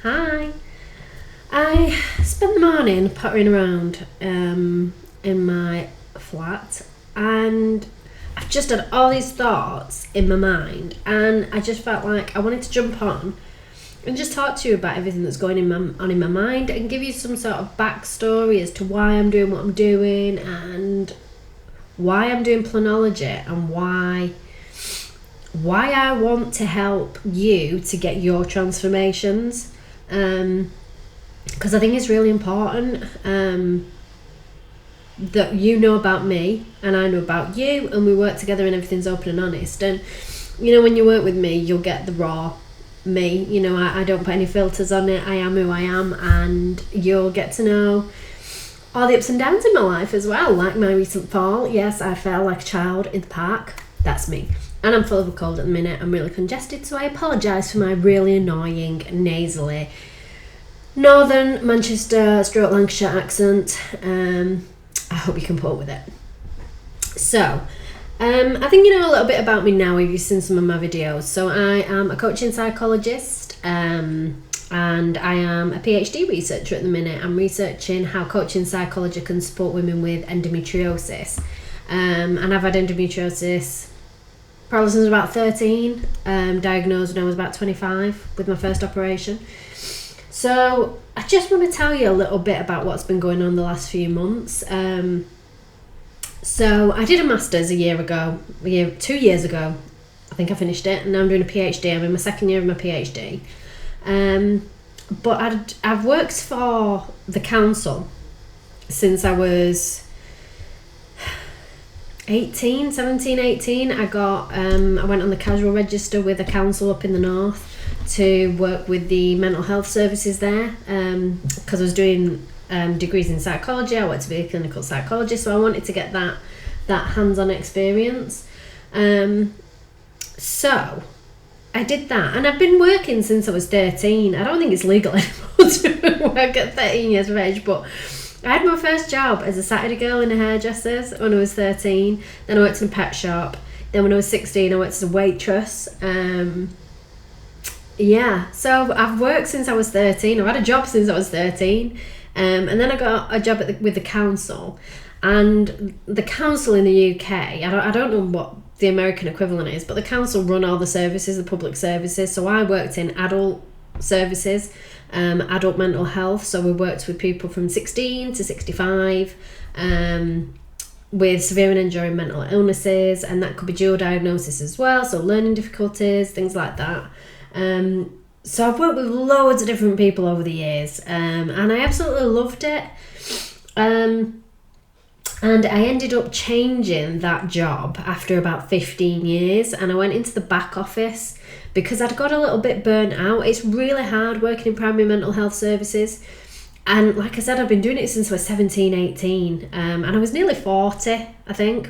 Hi. I spent the morning pottering around in my flat, and I've just had all these thoughts in my mind, and I just felt like I wanted to jump on and just talk to you about everything that's going on in my mind and give you some sort of backstory as to why I'm doing what I'm doing and why I'm doing planology and why I want to help you to get your transformations. Because I think it's really important that you know about me and I know about you, and we work together and everything's open and honest. And when you work with me, you'll get the raw me. I don't put any filters on it. I am who I am, and you'll get to know all the ups and downs in my life as well. Like my recent fall. Yes, I fell like a child in the park. That's me. And I'm full of a cold at the minute. I'm really congested, so I apologise for my really annoying nasally Northern Manchester / Lancashire accent. I hope you can put up with it. So, I think you know a little bit about me now if you've seen some of my videos. So I am a coaching psychologist, and I am a PhD researcher at the minute. I'm researching how coaching psychology can support women with endometriosis. And I've had endometriosis probably since about 13, diagnosed when I was about 25 with my first operation. So I just want to tell you a little bit about what's been going on the last few months. So I did a master's 2 years ago. I think I finished it, and now I'm doing a PhD. I'm in my second year of my PhD. But I've worked for the council since I was 18. I went on the casual register with a council up in the north to work with the mental health services there, because I was doing degrees in psychology. I wanted to be a clinical psychologist, so I wanted to get that hands-on experience. So I did that, and I've been working since I was 13. I don't think it's legal anymore to work at 13 years of age, but I had my first job as a Saturday girl in a hairdresser's when I was 13. Then I worked in a pet shop. Then when I was 16, I worked as a waitress. So I've worked since I was 13. I've had a job since I was 13. And then I got a job with the council. And the council in the UK, I don't know what the American equivalent is, but the council run all the services, the public services. So I worked in adult services, adult mental health. So we worked with people from 16 to 65 with severe and enduring mental illnesses, and that could be dual diagnosis as well, so learning difficulties, things like that. So I've worked with loads of different people over the years, and I absolutely loved it. And I ended up changing that job after about 15 years, and I went into the back office because I'd got a little bit burnt out. It's really hard working in primary mental health services. And like I said, I've been doing it since I was 17, 18. And I was nearly 40, I think.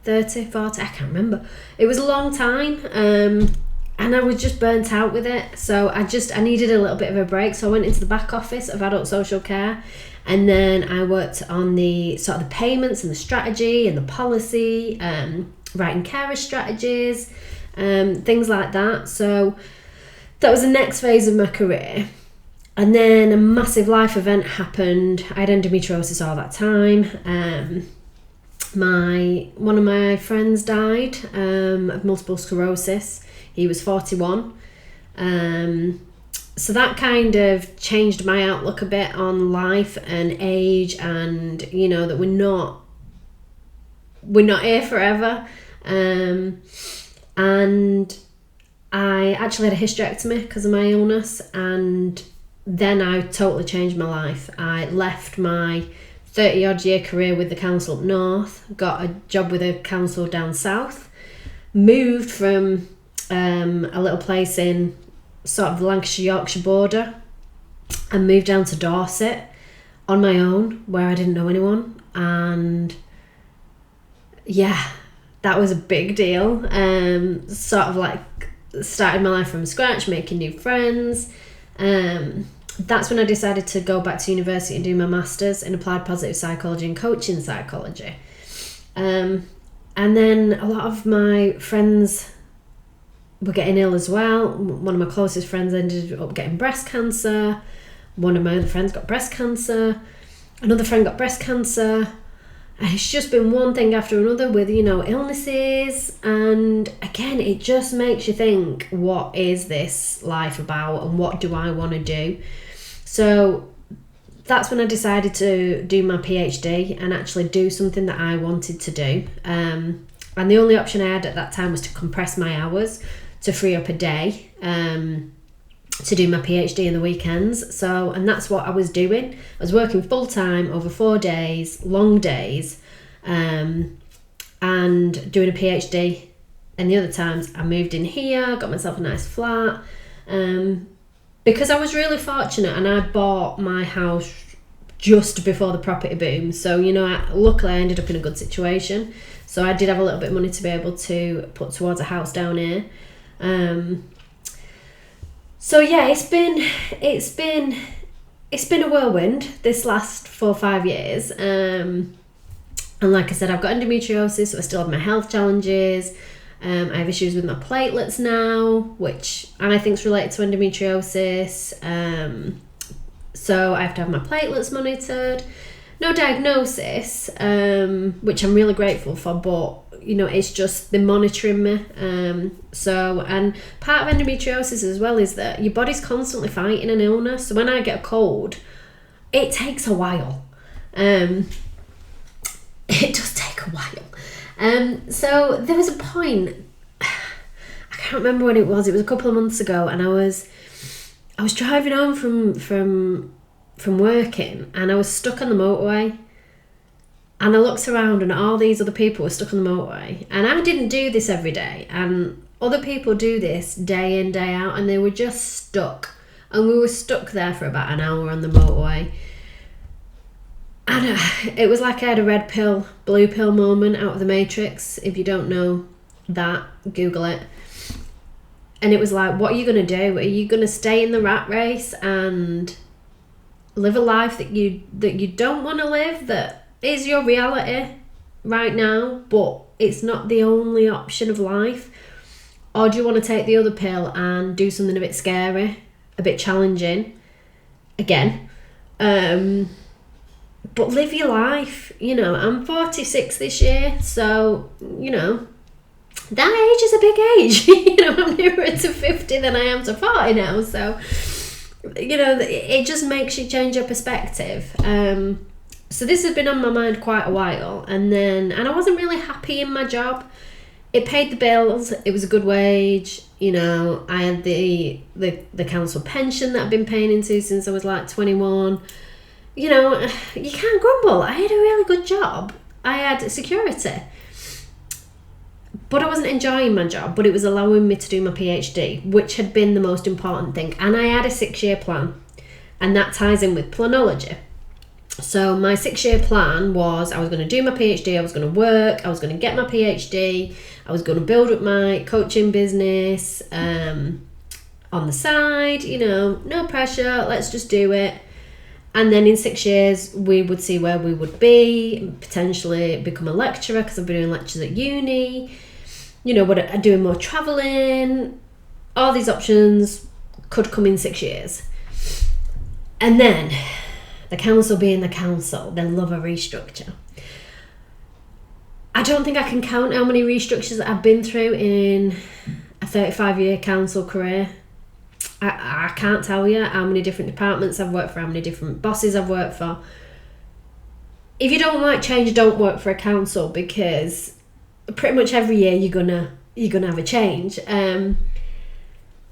30, 40, I can't remember. It was a long time. And I was just burnt out with it. So I needed a little bit of a break. So I went into the back office of adult social care. And then I worked on the sort of the payments and the strategy and the policy, writing carer strategies, things like that. So that was the next phase of my career. And then a massive life event happened. I had endometriosis all that time. One of my friends died of multiple sclerosis. He was 41. So that kind of changed my outlook a bit on life and age, and that we're not here forever. And I actually had a hysterectomy because of my illness, and then I totally changed my life. I left my 30 odd year career with the council up north, got a job with a council down south, moved from a little place in sort of the Lancashire-Yorkshire border, and moved down to Dorset on my own, where I didn't know anyone. And that was a big deal. Sort of like started my life from scratch, making new friends. That's when I decided to go back to university and do my master's in applied positive psychology and coaching psychology. And then a lot of my friends were getting ill as well. One of my closest friends ended up getting breast cancer. One of my other friends got breast cancer. Another friend got breast cancer. And it's just been one thing after another with, you know, illnesses. And again, it just makes you think, what is this life about and what do I want to do? So that's when I decided to do my PhD and actually do something that I wanted to do. And the only option I had at that time was to compress my hours to free up a day to do my PhD in the weekends. So, and that's what I was doing. I was working full time over 4 days, long days, and doing a PhD. And the other times I moved in here, got myself a nice flat, because I was really fortunate and I bought my house just before the property boom. So, you know, luckily I ended up in a good situation. So I did have a little bit of money to be able to put towards a house down here. So yeah, it's been a whirlwind this last 4 or 5 years. And like I said, I've got endometriosis, so I still have my health challenges. I have issues with my platelets now, which I think is related to endometriosis. So I have to have my platelets monitored. No diagnosis, which I'm really grateful for, but you know, it's just they're monitoring me. So, and part of endometriosis as well is that your body's constantly fighting an illness. So when I get a cold, it takes a while. It does take a while. So there was a point, I can't remember when it was a couple of months ago, and I was driving home from working, and I was stuck on the motorway, and I looked around and all these other people were stuck on the motorway, and I didn't do this every day, and other people do this day in, day out, and they were just stuck, and we were stuck there for about an hour on the motorway. And it was like I had a red pill, blue pill moment out of the Matrix. If you don't know that, Google it. And it was like, what are you going to do? Are you going to stay in the rat race and live a life that you don't want to live, that is your reality right now, but it's not the only option of life? Or do you want to take the other pill and do something a bit scary, a bit challenging, again, but live your life? You know, I'm 46 this year, so, you know, that age is a big age. You know, I'm nearer to 50 than I am to 40 now, so, you know, it just makes you change your perspective. So this has been on my mind quite a while, and I wasn't really happy in my job. It paid the bills, it was a good wage, you know, I had the council pension that I've been paying into since I was like 21. You know, you can't grumble. I had a really good job. I had security. But I wasn't enjoying my job, but it was allowing me to do my PhD, which had been the most important thing. And I had a 6-year plan, and that ties in with planology. So my 6-year plan was I was going to do my PhD, I was going to work, I was going to get my PhD, I was going to build up my coaching business on the side, you know, no pressure, let's just do it. And then in 6 years, we would see where we would be, potentially become a lecturer, because I've been doing lectures at uni, you know, doing more travelling. All these options could come in 6 years. And then, the council being the council, they love a restructure. I don't think I can count how many restructures that I've been through in a 35-year council career. I can't tell you how many different departments I've worked for, how many different bosses I've worked for. If you don't like change, don't work for a council, because pretty much every year you're gonna have a change. And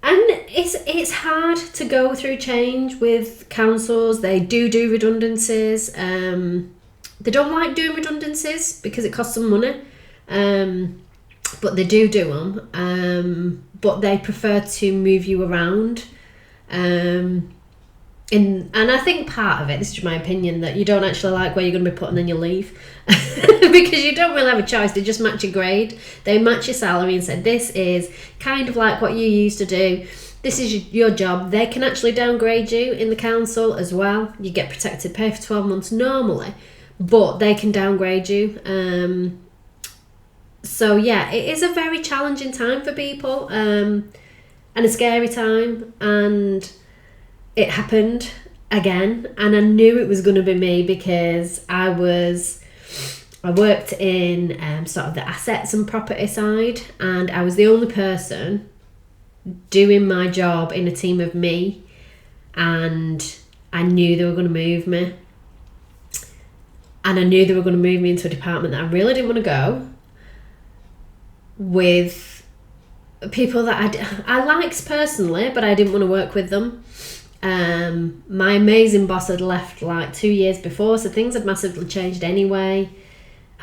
it's hard to go through change with councils. They do redundancies. They don't like doing redundancies because it costs them money. But they do them. But they prefer to move you around. And I think part of it, this is my opinion, that you don't actually like where you're going to be put and then you leave. Because you don't really have a choice. They just match your grade. They match your salary and say, this is kind of like what you used to do. This is your job. They can actually downgrade you in the council as well. You get protected pay for 12 months normally, but they can downgrade you. So yeah, it is a very challenging time for people, and a scary time, and it happened again, and I knew it was going to be me because I worked in sort of the assets and property side, and I was the only person doing my job in a team of me, and I knew they were going to move me, and I knew they were going to move me into a department that I really didn't want to go, with people that I liked personally, but I didn't want to work with them. My amazing boss had left like 2 years before, so things had massively changed anyway.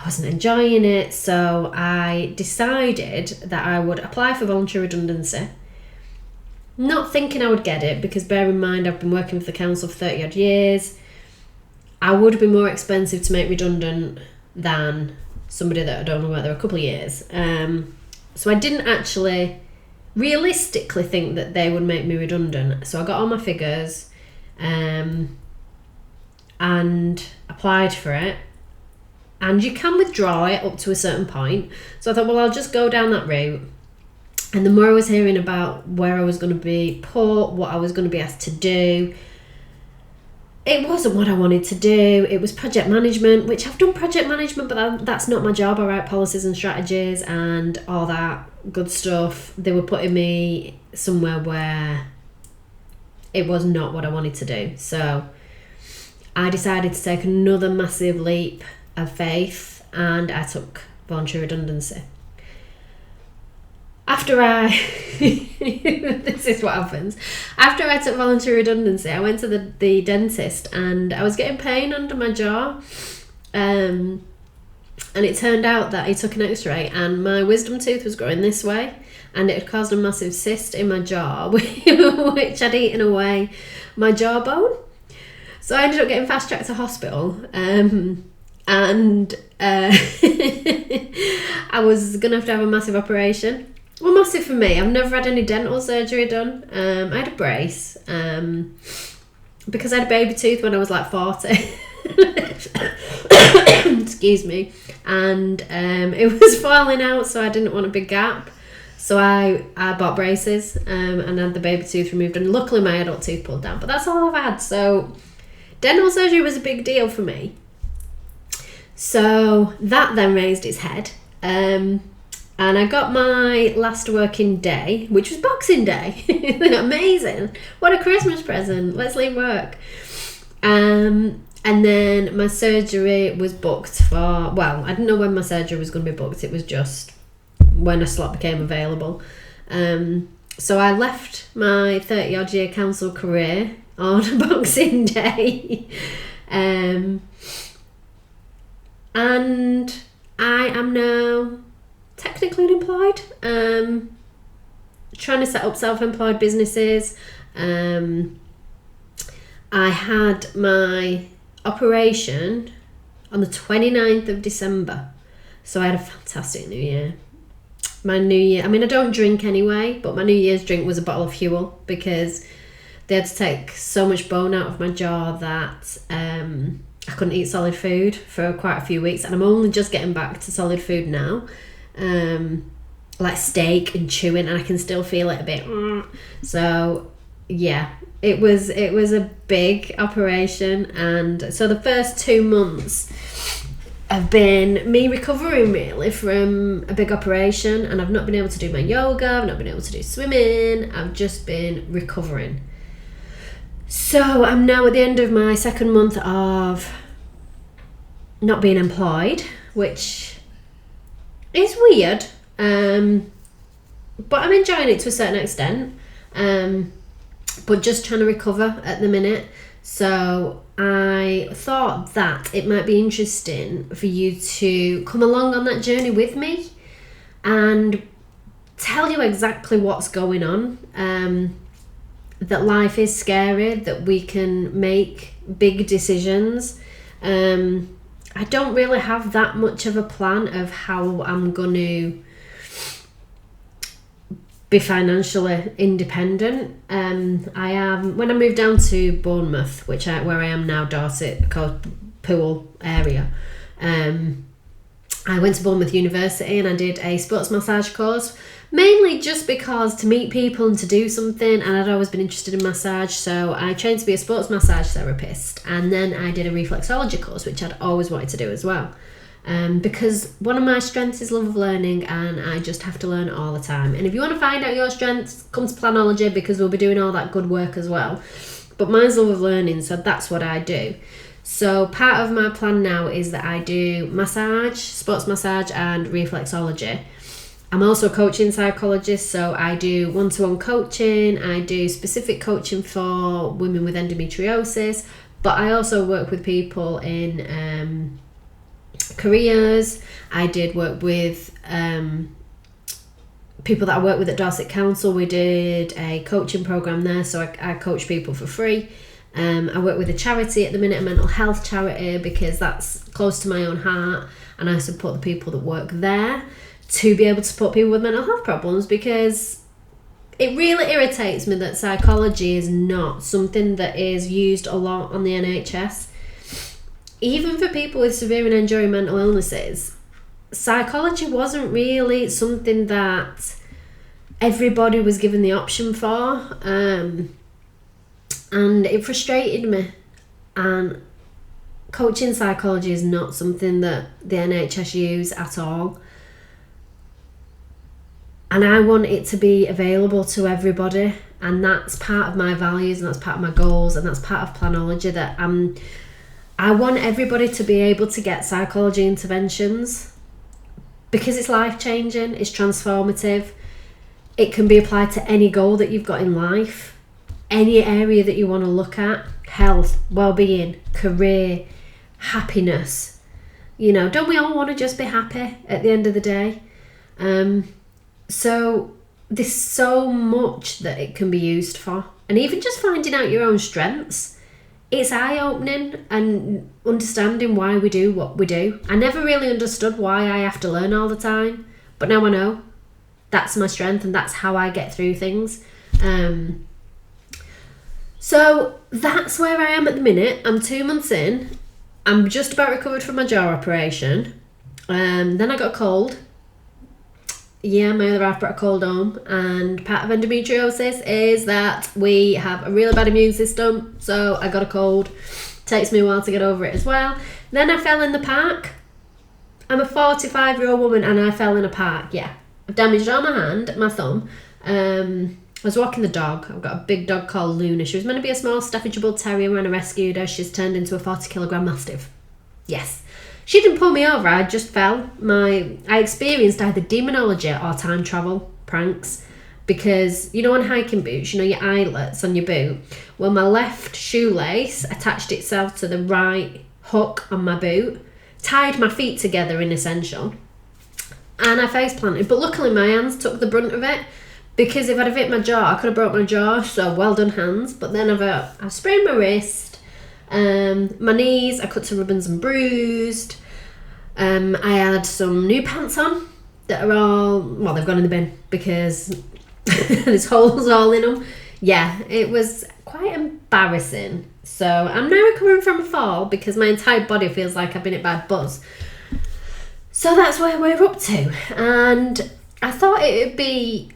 I wasn't enjoying it, so I decided that I would apply for voluntary redundancy. Not thinking I would get it, because bear in mind I've been working for the council for 30 odd years. I would be more expensive to make redundant than somebody that had only worked there a couple of years. So I didn't actually realistically think that they would make me redundant. So I got all my figures and applied for it. And you can withdraw it up to a certain point. So I thought, well, I'll just go down that route. And the more I was hearing about where I was going to be put, what I was going to be asked to do, it wasn't what I wanted to do. It was project management, which I've done project management, but that's not my job. I write policies and strategies and all that good stuff. They were putting me somewhere where it was not what I wanted to do. So I decided to take another massive leap of faith, and I took voluntary redundancy. After I this is what happens. After I took voluntary redundancy, I went to the dentist, and I was getting pain under my jaw, and it turned out that he took an x-ray, and my wisdom tooth was growing this way, and it had caused a massive cyst in my jaw which had eaten away my jawbone. So I ended up getting fast tracked to hospital, and I was gonna have to have a massive operation. Well, massive for me. I've never had any dental surgery done. I had a brace because I had a baby tooth when I was like 40. Excuse me. And it was falling out, so I didn't want a big gap. So I bought braces and had the baby tooth removed. And luckily my adult tooth pulled down. But that's all I've had. So dental surgery was a big deal for me. So that then raised its head. And I got my last working day, which was Boxing Day. Amazing. What a Christmas present. Let's leave work. And then my surgery was booked for, well, I didn't know when my surgery was going to be booked. It was just when a slot became available. So I left my 30 odd year council career on Boxing Day. And I am now technically unemployed, trying to set up self-employed businesses. I had my operation on the 29th of December, so I had a fantastic New Year. My New Year, I mean, I don't drink anyway, but my New Year's drink was a bottle of Huel, because they had to take so much bone out of my jaw that I couldn't eat solid food for quite a few weeks, and I'm only just getting back to solid food now. Like steak and chewing, and I can still feel it a bit. So yeah, it was a big operation, and so the first 2 months have been me recovering really from a big operation, and I've not been able to do my yoga, I've not been able to do swimming, I've just been recovering. So I'm now at the end of my second month of not being employed, which is weird, but I'm enjoying it to a certain extent, but just trying to recover at the minute. So I thought that it might be interesting for you to come along on that journey with me and tell you exactly what's going on, that life is scary, that we can make big decisions. I don't really have that much of a plan of how I'm going to be financially independent. I am, when I moved down to Bournemouth, where I am now, Dorset, called Poole area, I I went to Bournemouth University and I did a sports massage course, mainly just because to meet people and to do something, and I'd always been interested in massage, so I trained to be a sports massage therapist, and then I did a reflexology course, which I'd always wanted to do as well. Because one of my strengths is love of learning, and I just have to learn all the time. And if you want to find out your strengths, come to Planology, because we'll be doing all that good work as well. But mine's love of learning, so that's what I do. So part of my plan now is that I do massage, sports massage and reflexology. I'm also a coaching psychologist, so I do one-to-one coaching, I do specific coaching for women with endometriosis, but I also work with people in careers. I did work with people that I work with at Dorset Council. We did a coaching program there, so I coach people for free. I work with a charity at the minute, a mental health charity, because that's close to my own heart, and I support the people that work there to be able to support people with mental health problems, because it really irritates me that psychology is not something that is used a lot on the NHS. Even for people with severe and enduring mental illnesses, psychology wasn't really something that everybody was given the option for. And it frustrated me, and coaching psychology is not something that the NHS use at all, and I want it to be available to everybody, and that's part of my values, and that's part of my goals, and that's part of Planology, that I want everybody to be able to get psychology interventions, because it's life-changing, it's transformative, it can be applied to any goal that you've got in life. Any area that you want to look at, health, well-being, career, happiness. You know, don't we all want to just be happy at the end of the day? So there's so much that it can be used for. And even just finding out your own strengths, it's eye-opening, and understanding why we do what we do. I never really understood why I have to learn all the time, but now I know. That's my strength, and that's how I get through things. So that's where I am at the minute. I'm 2 months in. I'm just about recovered from my jaw operation. Then I got a cold. Yeah, my other half brought a cold home. And part of endometriosis is that we have a really bad immune system. So I got a cold. Takes me a while to get over it as well. Then I fell in the park. I'm a 45-year-old woman and I fell in a park. Yeah. I've damaged all my hand, my thumb. I was walking the dog. I've got a big dog called Luna. She was meant to be a small Staffordshire Bull Terrier when I rescued her. She's turned into a 40-kilogram Mastiff. Yes. She didn't pull me over. I just fell. I experienced either demonology or time travel pranks, because, you know, on hiking boots, you know, your eyelets on your boot. Well, my left shoelace attached itself to the right hook on my boot, tied my feet together in essential, and I face planted. But luckily my hands took the brunt of it, because if I'd have hit my jaw, I could have broke my jaw, so well done hands. But then I've sprained my wrist, my knees, I cut to ribbons and bruised. I had some new pants on that are all, well, they've gone in the bin because there's holes all in them. Yeah, it was quite embarrassing. So I'm now recovering from a fall, because my entire body feels like I've been hit by a buzz. So that's where we're up to. And I thought it'd be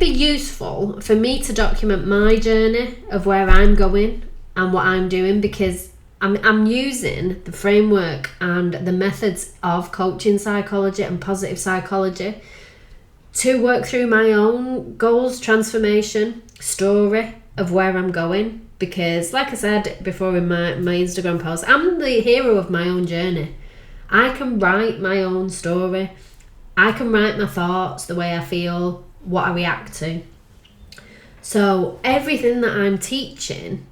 useful for me to document my journey of where I'm going and what I'm doing, because I'm using the framework and the methods of coaching psychology and positive psychology to work through my own goals, transformation, story of where I'm going. Because like I said before in my Instagram post, I'm the hero of my own journey. I can write my own story. I can write my thoughts, the way I feel, what I react to. So everything that I'm teaching,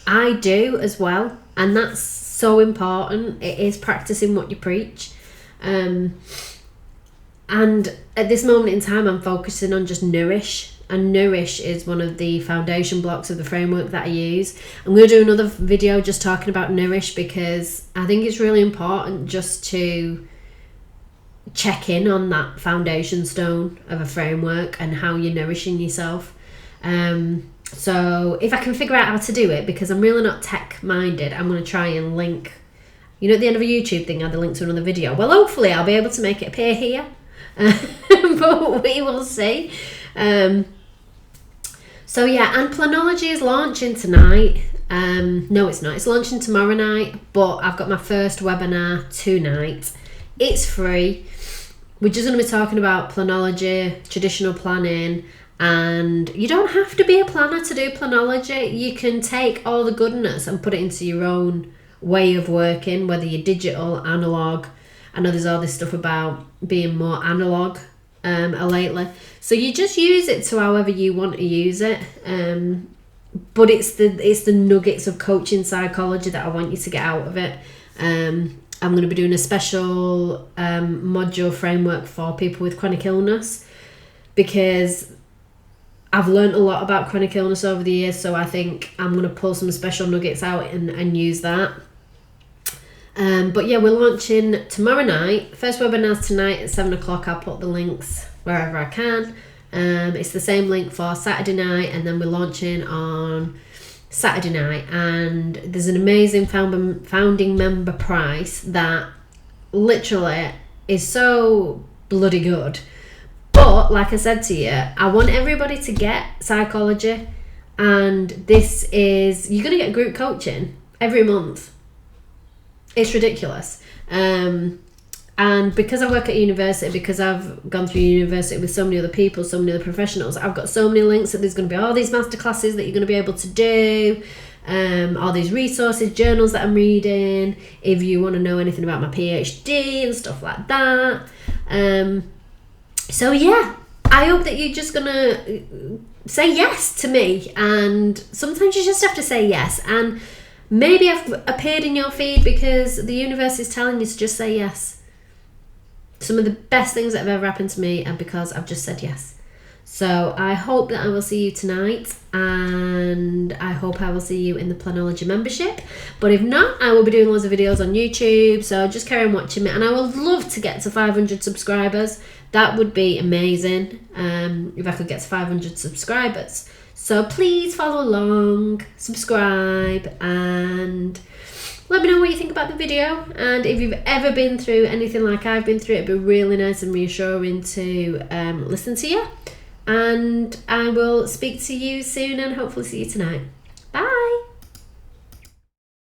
I do as well, and that's so important. It is practicing what you preach. And at this moment in time, I'm focusing on just Nourish, and Nourish is one of the foundation blocks of the framework that I use. I'm going to do another video just talking about Nourish, because I think it's really important just to check in on that foundation stone of a framework and how you're nourishing yourself. So if I can figure out how to do it, because I'm really not tech minded, I'm going to try and link You know, at the end of a YouTube thing, I had the link to another video. Well, hopefully I'll be able to make it appear here. But we will see. So yeah, and Planology is launching tonight. No, it's not. It's launching tomorrow night, but I've got my first webinar tonight. It's free. We're just going to be talking about Planology, traditional planning, and you don't have to be a planner to do Planology. You can take all the goodness and put it into your own way of working, whether you're digital, analog. I know there's all this stuff about being more analog lately. So you just use it to however you want to use it. But it's the nuggets of coaching psychology that I want you to get out of it. I'm going to be doing a special module framework for people with chronic illness, because I've learned a lot about chronic illness over the years, so I think I'm going to pull some special nuggets out and use that. But yeah, we're launching tomorrow night. First webinar's tonight at 7 o'clock. I'll put the links wherever I can. It's the same link for Saturday night, and then we're launching on Saturday night, and there's an amazing founding member price that literally is so bloody good. But like I said to you, I want everybody to get psychology, and this is, you're going to get group coaching every month. It's ridiculous. And because I work at university, because I've gone through university with so many other people, so many other professionals, I've got so many links that there's going to be all these masterclasses that you're going to be able to do, all these resources, journals that I'm reading, if you want to know anything about my PhD and stuff like that. So yeah, I hope that you're just going to say yes to me, and sometimes you just have to say yes, and maybe I've appeared in your feed because the universe is telling you to just say yes. Some of the best things that have ever happened to me are because I've just said yes. So I hope that I will see you tonight, and I hope I will see you in the Planology membership. But if not, I will be doing loads of videos on YouTube, so just carry on watching me. And I would love to get to 500 subscribers. That would be amazing if I could get to 500 subscribers. So please follow along, subscribe, and let me know what you think about the video. And if you've ever been through anything like I've been through, it'd be really nice and reassuring to listen to you. And I will speak to you soon, and hopefully see you tonight. Bye.